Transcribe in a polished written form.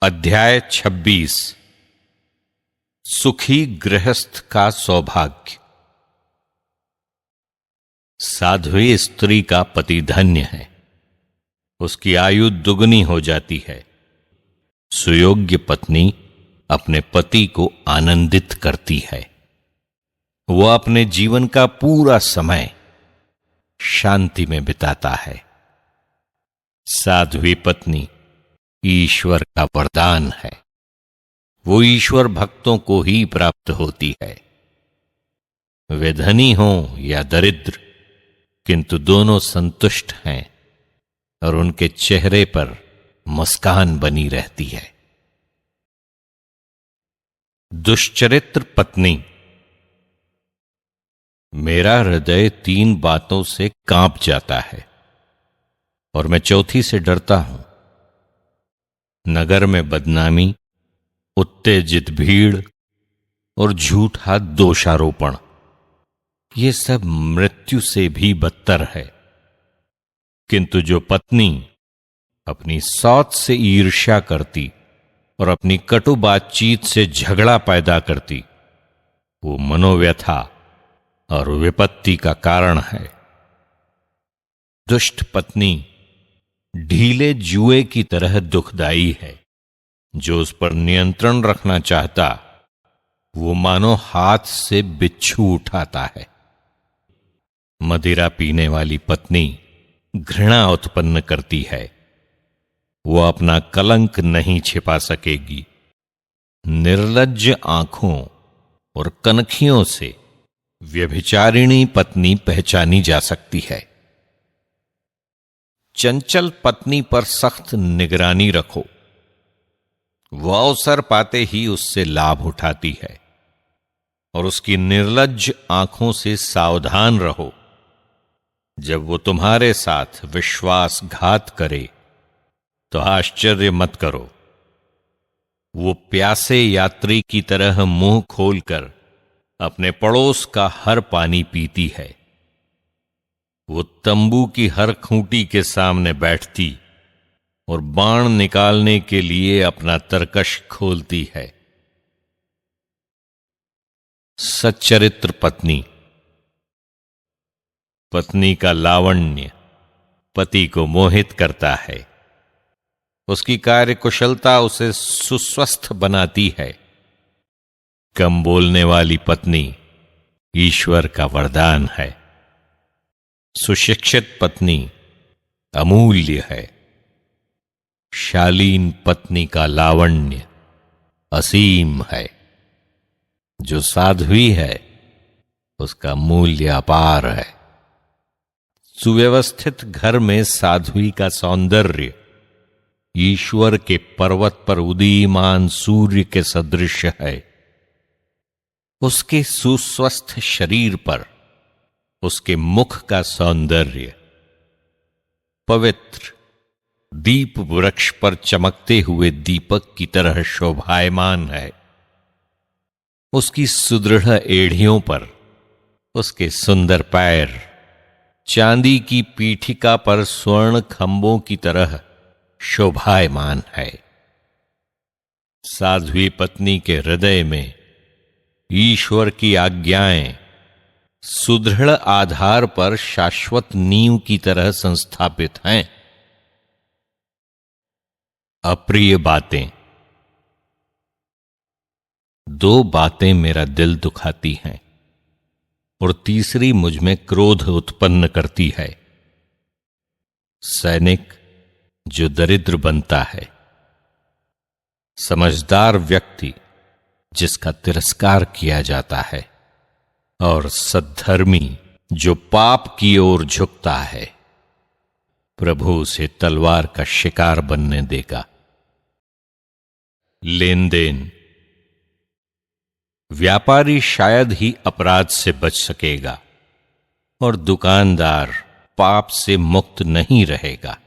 अध्याय 26 सुखी गृहस्थ का सौभाग्य। साध्वी स्त्री का पति धन्य है, उसकी आयु दुगनी हो जाती है। सुयोग्य पत्नी अपने पति को आनंदित करती है। वह अपने जीवन का पूरा समय शांति में बिताता है। साध्वी पत्नी ईश्वर का वरदान है। वो ईश्वर भक्तों को ही प्राप्त होती है। वे धनी हों या दरिद्र, किंतु दोनों संतुष्ट हैं और उनके चेहरे पर मुस्कान बनी रहती है। दुश्चरित्र पत्नी। मेरा हृदय 3 बातों से कांप जाता है और मैं चौथी से डरता हूं। नगर में बदनामी, उत्तेजित भीड़ और झूठा दोषारोपण, ये सब मृत्यु से भी बदतर है। किंतु जो पत्नी अपनी सौत से ईर्ष्या करती और अपनी कटु बातचीत से झगड़ा पैदा करती, वो मनोव्यथा और विपत्ति का कारण है। दुष्ट पत्नी ढीले जुए की तरह दुखदाई है। जो उस पर नियंत्रण रखना चाहता, वो मानो हाथ से बिच्छू उठाता है। मदिरा पीने वाली पत्नी घृणा उत्पन्न करती है। वो अपना कलंक नहीं छिपा सकेगी। निर्लज्ज आंखों और कनखियों से व्यभिचारिणी पत्नी पहचानी जा सकती है। चंचल पत्नी पर सख्त निगरानी रखो। वह अवसर पाते ही उससे लाभ उठाती है और उसकी निर्लज्ज आंखों से सावधान रहो। जब वो तुम्हारे साथ विश्वासघात करे तो आश्चर्य मत करो। वो प्यासे यात्री की तरह मुंह खोलकर अपने पड़ोस का हर पानी पीती है। वो तंबू की हर खूंटी के सामने बैठती और बाण निकालने के लिए अपना तरकश खोलती है। सच्चरित्र पत्नी। पत्नी का लावण्य पति को मोहित करता है। उसकी कार्यकुशलता उसे सुस्वस्थ बनाती है। कम बोलने वाली पत्नी ईश्वर का वरदान है। सुशिक्षित पत्नी अमूल्य है। शालीन पत्नी का लावण्य असीम है। जो साध्वी है उसका मूल्य अपार है। सुव्यवस्थित घर में साध्वी का सौंदर्य ईश्वर के पर्वत पर उदीयमान सूर्य के सदृश है। उसके सुस्वस्थ शरीर पर उसके मुख का सौंदर्य पवित्र दीप वृक्ष पर चमकते हुए दीपक की तरह शोभायमान है। उसकी सुदृढ़ एड़ियों पर उसके सुंदर पैर चांदी की पीठिका पर स्वर्ण खंभों की तरह शोभायमान है। साध्वी पत्नी के हृदय में ईश्वर की आज्ञाएं सुदृढ़ आधार पर शाश्वत नींव की तरह संस्थापित हैं। अप्रिय बातें। 2 बातें मेरा दिल दुखाती हैं और तीसरी मुझ में क्रोध उत्पन्न करती है। सैनिक जो दरिद्र बनता है, समझदार व्यक्ति जिसका तिरस्कार किया जाता है, और सद्धर्मी जो पाप की ओर झुकता है, प्रभु उसे तलवार का शिकार बनने देगा। लेन देन। व्यापारी शायद ही अपराध से बच सकेगा और दुकानदार पाप से मुक्त नहीं रहेगा।